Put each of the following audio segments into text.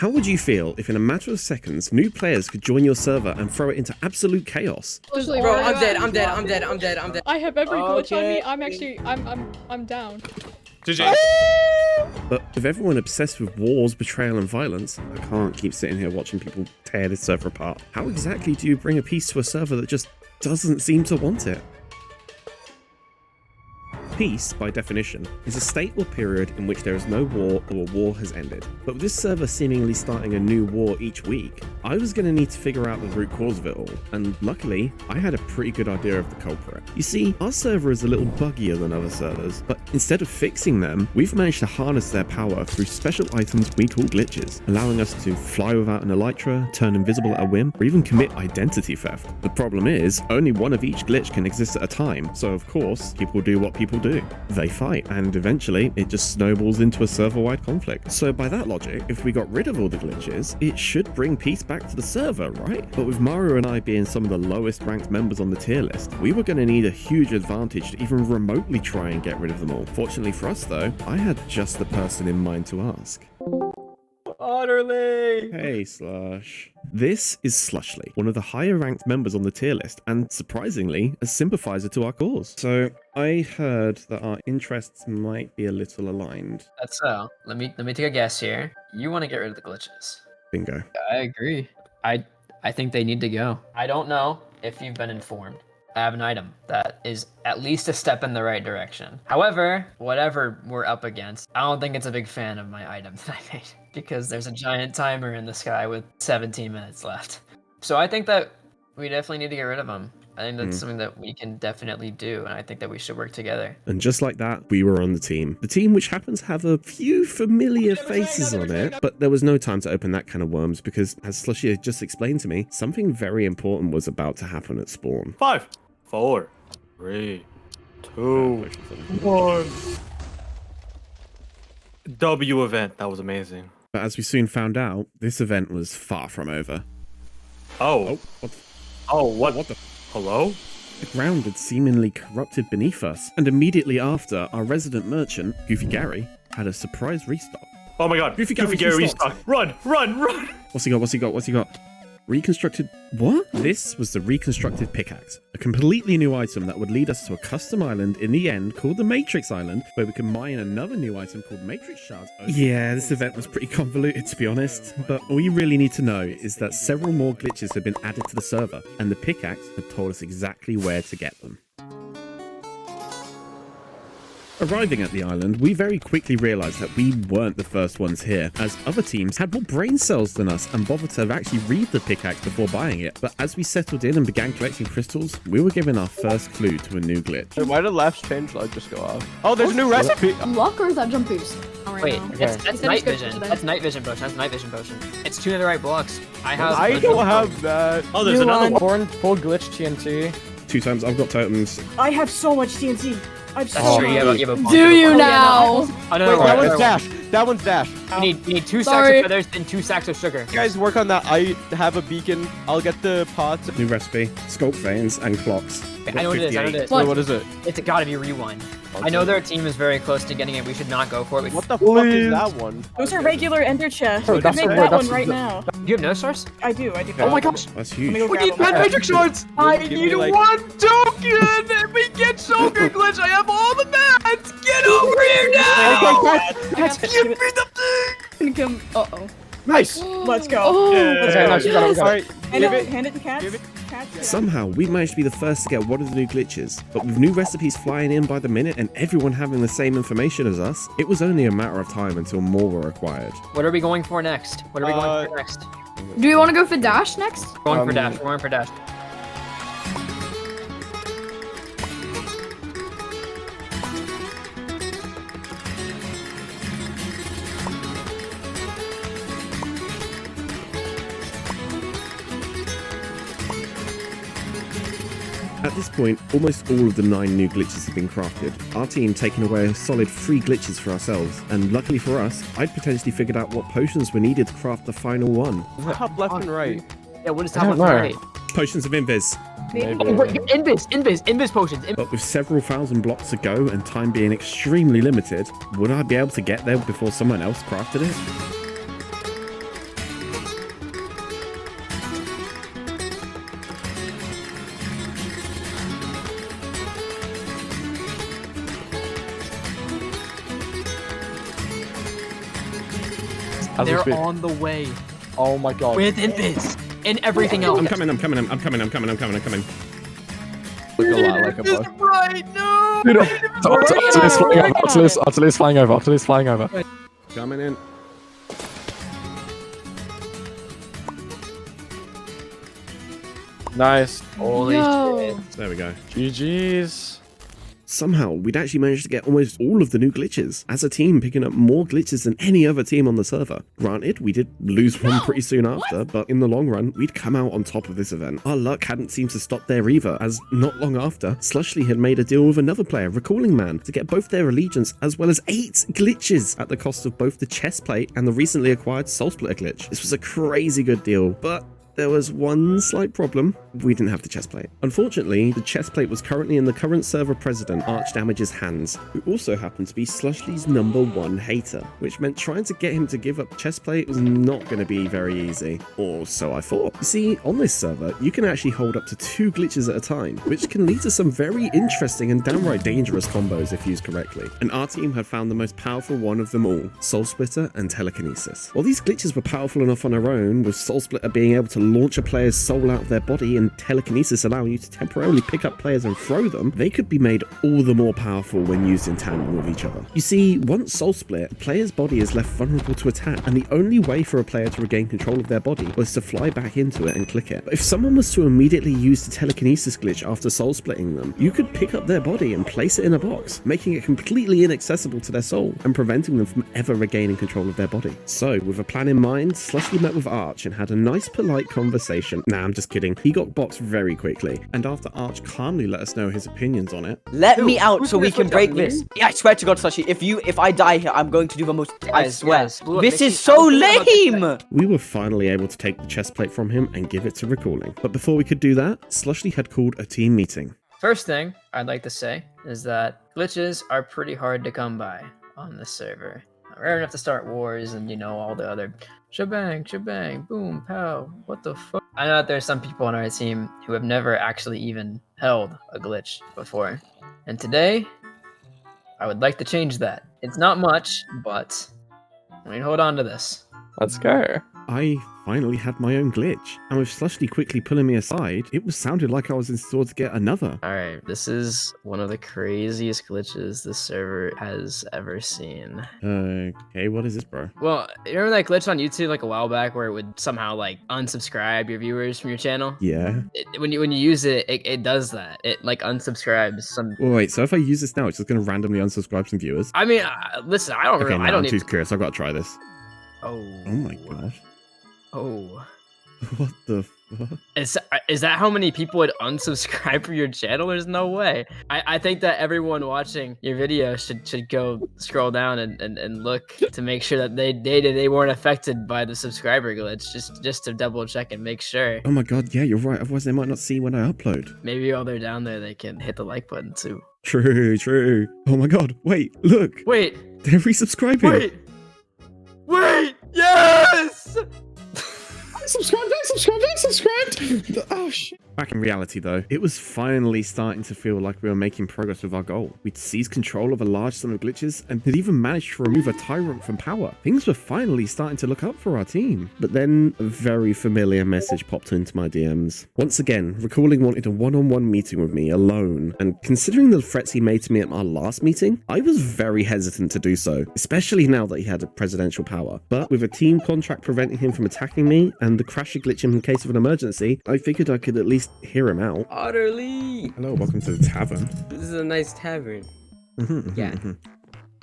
How would you feel if in a matter of seconds, new players could join your server and throw it into absolute chaos? Bro, I'm dead. I have every glitch on me. I'm down. GG. But with everyone obsessed with wars, betrayal, and violence, I can't keep sitting here watching people tear this server apart. How exactly do you bring a peace to a server that just doesn't seem to want it? Peace, by definition, is a state or period in which there is no war or a war has ended. But with this server seemingly starting a new war each week, I was going to need to figure out the root cause of it all, and luckily, I had a pretty good idea of the culprit. You see, our server is a little buggier than other servers, but instead of fixing them, we've managed to harness their power through special items we call glitches, allowing us to fly without an elytra, turn invisible at a whim, or even commit identity theft. The problem is, only one of each glitch can exist at a time, so of course, people do what people do. They fight, and eventually it just snowballs into a server-wide conflict. So by that logic, if we got rid of all the glitches, it should bring peace back to the server, right? But with Mario and I being some of the lowest ranked members on the tier list, we were going to need a huge advantage to even remotely try and get rid of them all. Fortunately for us though, I had just the person in mind to ask. Otterlii. Hey, Slush. This is Slushly, one of the higher ranked members on the tier list, and surprisingly, a sympathizer to our cause. So I heard that our interests might be a little aligned. That's so. Let me take a guess here. You want to get rid of the glitches. Bingo. I agree. I think they need to go. I don't know if you've been informed. I have an item that is at least a step in the right direction. However, whatever we're up against, I don't think it's a big fan of my item that I made because there's a giant timer in the sky with 17 minutes left. So I think that we definitely need to get rid of them. I think that's something that we can definitely do, and I think that we should work together. And just like that, we were on the team. The team which happens to have a few familiar faces on it, but there was no time to open that can of worms because, as Slushy had just explained to me, something very important was about to happen at spawn. 5, 4, 3, 2, 1. W event. That was amazing. But as we soon found out, this event was far from over. Oh. What? What the? Hello? The ground had seemingly corrupted beneath us, and immediately after, our resident merchant, Goofy Gary, had a surprise restock. Oh my god. Goofy Gary restock. Run! What's he got? Reconstructed... What? This was the reconstructed pickaxe, a completely new item that would lead us to a custom island in the end called the Matrix Island, where we can mine another new item called Matrix Shards. Yeah, this event was pretty convoluted to be honest, but all you really need to know is that several more glitches had been added to the server, and the pickaxe had told us exactly where to get them. Arriving at the island, we very quickly realised that we weren't the first ones here, as other teams had more brain cells than us and bothered to actually read the pickaxe before buying it. But as we settled in and began collecting crystals, we were given our first clue to a new glitch. Wait, why did Laf's change light just go off? Oh, there's a new recipe! Luck or is that jump boost? Wait, that's night vision. That's night vision potion. That's night vision potion. It's 2 netherite blocks. I don't have that. Oh, there's another one. Full glitch TNT. 2 times I've got totems. I have so much TNT. That's true. You have a bunch. Do you now? Oh, no, Wait, that one's dash. That one's dash. You need 2 sacks of feathers and 2 sacks of sugar. You guys work on that. I have a beacon. I'll get the pots. New recipe, sculpt veins and clocks. I know what it is. Wait, what is it? It's gotta be rewind. Okay. I know their team is very close to getting it. We should not go for it. What the fuck is that one? Those are regular ender chests. Oh, We could make that one right now. Do you have no source? I do. Oh my gosh. That's huge. Let me go grab them. Matrix shards! I need like... 1 token and we get Shulker glitch. I have all the mats. Get over here now! Give me the thing! Uh-oh. Nice! Let's go. Oh. Okay, no, she got it. Alright, Hand it to Cats. Somehow, we managed to be the first to get one of the new glitches, but with new recipes flying in by the minute and everyone having the same information as us, it was only a matter of time until more were acquired. What are we going for next? What are we going for next? Do we want to go for dash next? We're going for dash. We're going for dash. At this point, almost all of the 9 new glitches have been crafted, our team taking away a solid 3 glitches for ourselves, and luckily for us, I'd potentially figured out what potions were needed to craft the final one. Top left and right. Yeah, what is top left and right? Potions of Invis. Oh, wait, Invis potions. But with several thousand blocks to go and time being extremely limited, would I be able to get there before someone else crafted it? As we They're speak. on the way Oh my god. with Invis and everything else. I'm coming. Look a lot like a Invis bug. right, no. Dude, Artillery's flying over. Artillery's flying over. Coming in. Nice. Holy Yo. shit. There we go. GG's. Somehow, we'd actually managed to get almost all of the new glitches, as a team picking up more glitches than any other team on the server. Granted, we did lose one pretty soon after, but in the long run, we'd come out on top of this event. Our luck hadn't seemed to stop there either, as not long after, Slushly had made a deal with another player, Recalling Man, to get both their allegiance as well as 8 glitches at the cost of both the chest plate and the recently acquired Soul Splitter glitch. This was a crazy good deal, but there was one slight problem. We didn't have the chest plate. Unfortunately, the chest plate was currently in the current server president, Archdamage's hands, who also happened to be Slushly's #1 hater, which meant trying to get him to give up chest plate was not going to be very easy. Or so I thought. You see, on this server, you can actually hold up to 2 glitches at a time, which can lead to some very interesting and downright dangerous combos if used correctly. And our team had found the most powerful one of them all, Soul Splitter and Telekinesis. While these glitches were powerful enough on their own, with Soul Splitter being able to launch a player's soul out of their body and Telekinesis allowing you to temporarily pick up players and throw them, they could be made all the more powerful when used in tandem with each other. You see, once Soul Split, a player's body is left vulnerable to attack, and the only way for a player to regain control of their body was to fly back into it and click it. But if someone was to immediately use the Telekinesis glitch after soul splitting them, you could pick up their body and place it in a box, making it completely inaccessible to their soul and preventing them from ever regaining control of their body. So, with a plan in mind, Slushly met with Arch and had a nice polite conversation. Nah, I'm just kidding. He got boxed very quickly, and after Arch calmly let us know his opinions on it. Let me out Who's so we gonna can switch break up, this. me? Yeah, I swear to God, Slushy, if I die here, I'm going to do the most. I Guys, swear. guys, look, This Mickey, is so I'm thinking about this lame. We were finally able to take the chest plate from him and give it to Recalling. But before we could do that, Slushly had called a team meeting. First thing I'd like to say is that glitches are pretty hard to come by on this server. Rare enough to start wars and, you know, all the other shebang, boom, pow, what the fuck. I know that there's some people on our team who have never actually even held a glitch before. And today, I would like to change that. It's not much, but I mean, hold on to this. Let's go. I finally had my own glitch, and with Slushly quickly pulling me aside, it was sounded like I was in store to get another. Alright, this is one of the craziest glitches this server has ever seen. Okay, what is this, bro? Well, you remember that glitch on YouTube like a while back where it would somehow like unsubscribe your viewers from your channel? Yeah. When you use it, it does that. It like unsubscribes some. Well, wait, so if I use this now, it's just going to randomly unsubscribe some viewers? I mean, listen, I don't Okay, really. no, I don't I'm need. too curious. I've got to try this. Oh. Oh my gosh. Oh. What the fuck? Is that how many people would unsubscribe from your channel? There's no way. I think that everyone watching your video should go scroll down and look to make sure that they weren't affected by the subscriber glitch, just to double check and make sure. Oh my god, yeah, you're right. Otherwise, they might not see when I upload. Maybe while they're down there, they can hit the like button too. True. Oh my god, wait, look. Wait, They're resubscribing. wait, yes! Subscribed. Oh shit. Back in reality, though, it was finally starting to feel like we were making progress with our goal. We'd seized control of a large sum of glitches and had even managed to remove a tyrant from power. Things were finally starting to look up for our team. But then a very familiar message popped into my DMs. Once again, Recalling wanted a one-on-one meeting with me alone, and considering the threats he made to me at our last meeting, I was very hesitant to do so, especially now that he had a presidential power. But with a team contract preventing him from attacking me and the crasher glitch in case of an emergency, I figured I could at least hear him out. Otterlii! Hello, welcome to the tavern. This is a nice tavern. Yeah.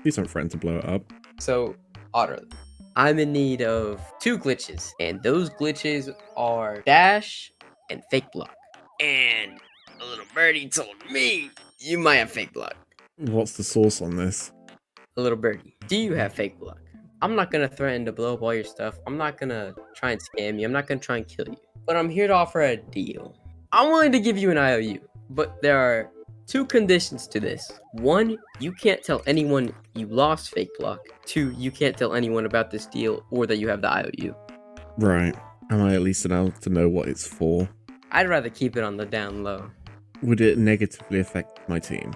Please don't threaten to blow it up. So, Otterlii, I'm in need of 2 glitches, and those glitches are dash and fake block. And a little birdie told me you might have fake block. What's the source on this? A little birdie, do you have fake block? I'm not gonna threaten to blow up all your stuff. I'm not gonna try and scam you. I'm not gonna try and kill you. But I'm here to offer a deal. I'm willing to give you an IOU, but there are 2 conditions to this. 1, you can't tell anyone you lost fake block. 2, you can't tell anyone about this deal or that you have the IOU. Right. Am I at least allowed to know what it's for? I'd rather keep it on the down low. Would it negatively affect my team?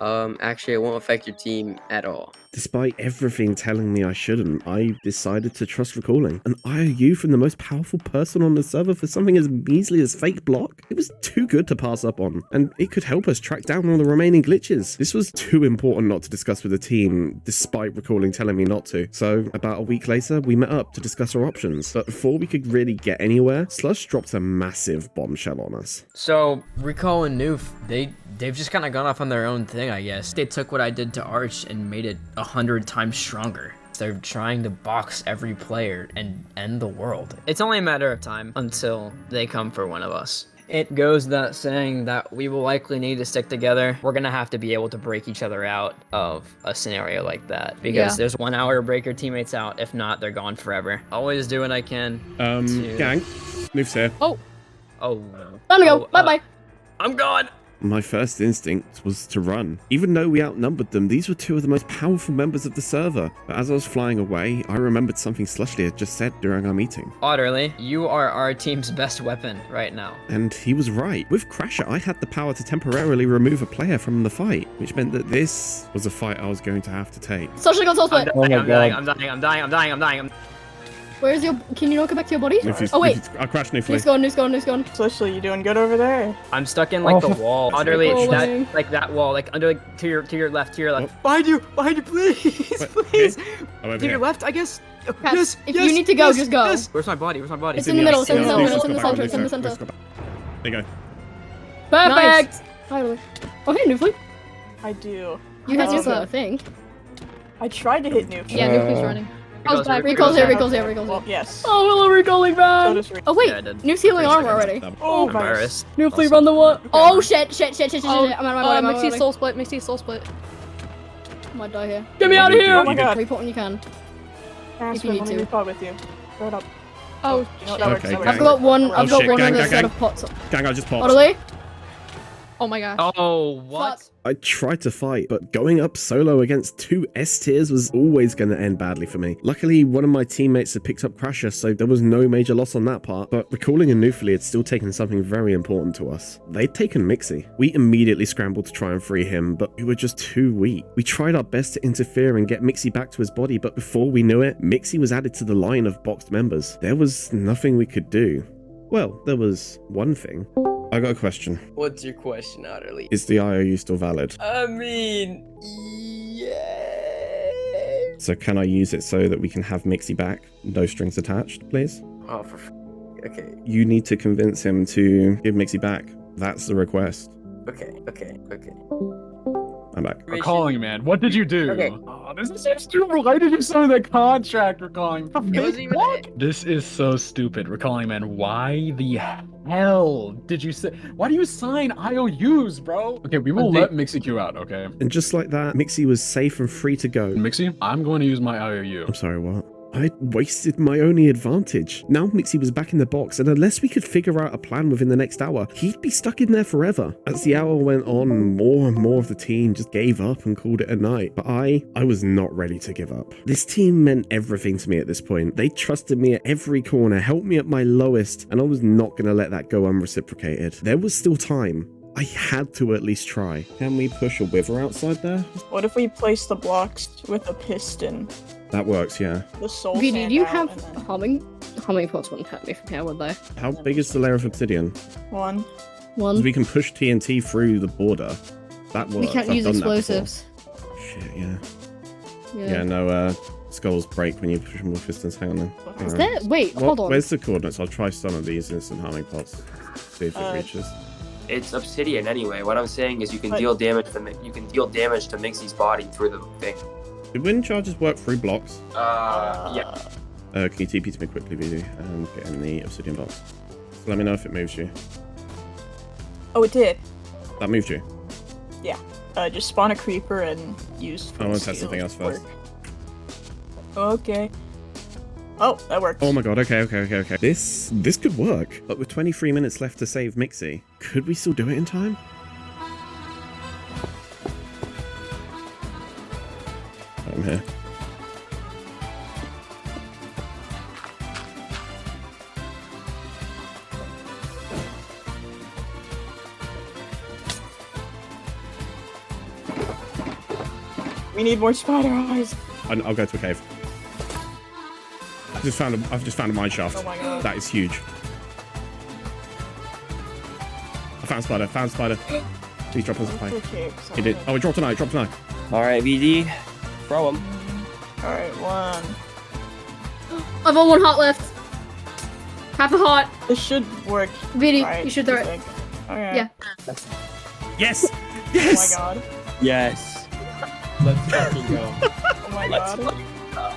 Actually, it won't affect your team at all. Despite everything telling me I shouldn't, I decided to trust recalling. An IOU from the most powerful person on the server for something as measly as fake block? It was too good to pass up on, and it could help us track down all the remaining glitches. This was too important not to discuss with the team, despite recalling telling me not to. So, about a week later, we met up to discuss our options. But before we could really get anywhere, Slush dropped a massive bombshell on us. So, Recall and Noof, they've just kind of gone off on their own thing, I guess. They took what I did to Arch and made it 100 times stronger. They're trying to box every player and end the world. It's only a matter of time until they come for one of us. It goes without saying that we will likely need to stick together. We're gonna have to be able to break each other out of a scenario like that, because there's 1 hour to break your teammates out. If not, they're gone forever. Always do what I can. Gang, Noof's here. Oh no. Time to go. Bye-bye. I'm gone. My first instinct was to run. Even though we outnumbered them, these were two of the most powerful members of the server. But as I was flying away, I remembered something Slushly had just said during our meeting. Otterlii, you are our team's best weapon right now. And he was right. With Crasher, I had the power to temporarily remove a player from the fight, which meant that this was a fight I was going to have to take. Social got soul split. I'm dying. Where's your? Can you not go back to your body? Noofus, Oh wait. I crashed Noofly. Noof's gone. Slushly, you doing good over there? I'm stuck in like the wall. Otterlii, Rolling. that wall, like under, like to your left. Behind you, please, please. I'm over To your here. left, I guess. Cass, if you need to go, just go. Where's my body? It's in the middle. It's in the center. It's in the center. There you go. Perfect. Finally. Oh hey, Noofly. I do. You had your thing. I tried to hit Noof. Yeah, Noofly's running. Recall's here. Well, yes. Oh, hello, recalling So back. does Rick. Oh wait, Yeah, I did. Noof's healing armor already. Oh, I'm nice. embarrassed. Noofly, run the what? Oh shit. Oh, I'm out of my Mixie's soul split. Mixie's soul split. I might die here. Get me out of here! Oh my god. Report when you can. Aspen, need let me to. repot with you. Throw it up. Oh, You know what, that works, Okay, that gang. I've got one. I've got shit, one gang, other gang, set gang. of pots. Gang, I just popped. Otterlii. oh my gosh. Oh, what? Fuck. I tried to fight, but going up solo against 2 S tiers was always going to end badly for me. Luckily, one of my teammates had picked up Crasher, so there was no major loss on that part, but recalling and Noofly had still taken something very important to us. They'd taken Mixie. We immediately scrambled to try and free him, but we were just too weak. We tried our best to interfere and get Mixie back to his body, but before we knew it, Mixie was added to the line of boxed members. There was nothing we could do. Well, there was one thing. I got a question. What's your question, Otterlii? Is the IOU still valid? I mean, yeah. So can I use it so that we can have Mixie back? No strings attached, please? Oh, okay. You need to convince him to give Mixie back. That's the request. Okay. I'm back. Recalling, man. What did you do? Okay. Oh, this is so stupid. Why did you sign that contract, Recalling? It wasn't even. This is so stupid, Recalling, man. Why the hell did you say? Why do you sign IOUs, bro? Okay, we will let Mixie Q out, okay? And just like that, Mixie was safe and free to go. Mixie, I'm going to use my IOU. I'm sorry, what? I wasted my only advantage. Now Mixie was back in the box, and unless we could figure out a plan within the next hour, he'd be stuck in there forever. As the hour went on, more and more of the team just gave up and called it a night. But I was not ready to give up. This team meant everything to me at this point. They trusted me at every corner, helped me at my lowest, and I was not going to let that go unreciprocated. There was still time. I had to at least try. Can we push a wither outside there? What if we place the blocks with a piston? That works, yeah. The soul VD, sand do you out have and then homing pots? Wouldn't hurt me from here, would they? How big is the layer of obsidian? one. 1. We can push TNT through the border. That works. We can't I've use done that before. explosives. Shit, yeah. Yeah, no, skulls break when you push them with pistons. Hang on then. Is Alright. there? Wait, hold on. Where's the coordinates? I'll try some of these instant harming pots. See if it reaches. It's obsidian anyway. What I'm saying is you can But- deal damage to Mixie's body through the thing. Did wind charges work through blocks? Yeah. Can you TP to me quickly, VD, and get in the obsidian box? So let me know if it moves you. Oh, it did. That moved you. Just spawn a creeper and use. I want to steel test something else work. first. Okay. Oh, that works. Oh my god, okay. This could work. But with 23 minutes left to save Mixie, could we still do it in time? I'm here. We need more spider eyes. I'll go to a cave. I've just found a mine shaft. Oh my god. That is huge. I found spider. Please drop us a pipe. He did. Oh, it dropped an eye. Alright, VD. Throw him. Alright, 1. I've got 1 heart left. Half a heart. This should work. VD, Right, you should throw it. okay. Yeah. Yes. Oh Yes. my god. Yes. Let's fucking go. Oh my Let's god. fucking go.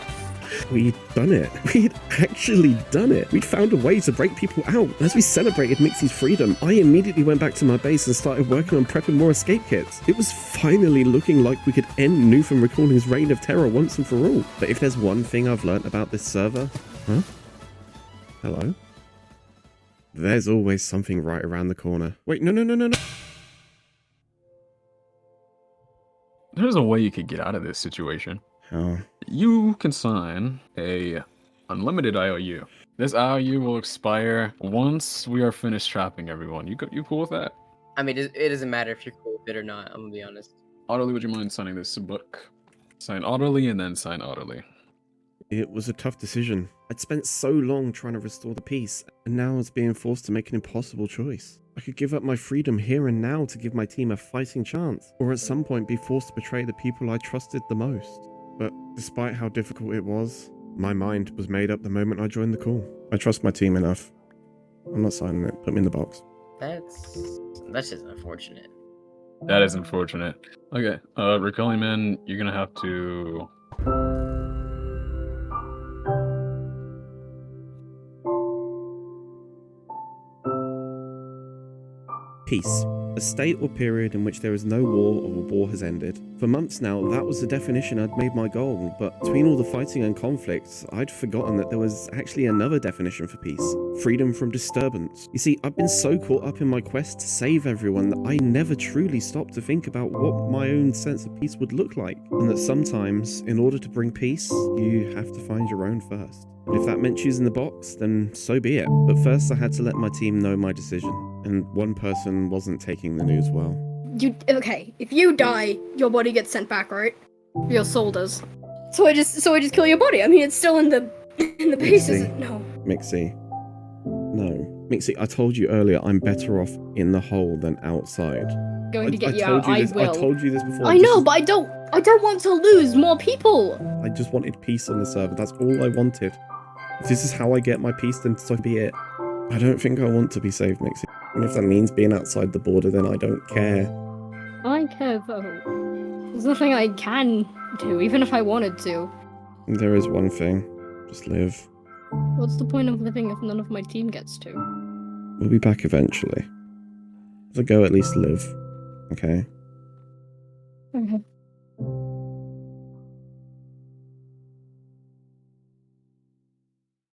We'd done it. We'd actually done it. We'd found a way to break people out. As we celebrated Mixie's freedom, I immediately went back to my base and started working on prepping more escape kits. It was finally looking like we could end Newfound Recording's reign of terror once and for all. But if there's one thing I've learnt about this server... Huh? Hello? There's always something right around the corner. Wait, no. There's a way you could get out of this situation. How? You can sign a unlimited IOU. This IOU will expire once we are finished trapping everyone. You cool with that? I mean, it doesn't matter if you're cool with it or not. I'm gonna be honest. Otterlii, would you mind signing this book? Sign Otterlii and then sign Otterlii. It was a tough decision. I'd spent so long trying to restore the peace, and now I was being forced to make an impossible choice. I could give up my freedom here and now to give my team a fighting chance, or at some point be forced to betray the people I trusted the most. But despite how difficult it was, my mind was made up the moment I joined the call. I trust my team enough. I'm not signing it. Put me in the box. That's just unfortunate. That is unfortunate. Okay, Recalling Man, you're gonna have to... Peace. A state or period in which there is no war or a war has ended. For months now, that was the definition I'd made my goal, but between all the fighting and conflicts, I'd forgotten that there was actually another definition for peace. Freedom from disturbance. You see, I've been so caught up in my quest to save everyone that I never truly stopped to think about what my own sense of peace would look like, and that sometimes, in order to bring peace, you have to find your own first. And if that meant choosing the box, then so be it. But first I had to let my team know my decision, and one person wasn't taking the news well. Okay, if you die, your body gets sent back, right? Your soul does. So I just kill your body. I mean, it's still in the base, isn't it? No. Mixie. No. Mixie, I told you earlier I'm better off in the hole than outside. Going to get I you told out, you this, I will. I told you this before. I know, but I don't want to lose more people. I just wanted peace on the server. That's all I wanted. If this is how I get my peace, then so be it. I don't think I want to be saved, Mixie. And if that means being outside the border, then I don't care. I care, though. There's nothing I can do, even if I wanted to. There is one thing. Just live. What's the point of living if none of my team gets to? We'll be back eventually. So go at least live. Okay? Okay.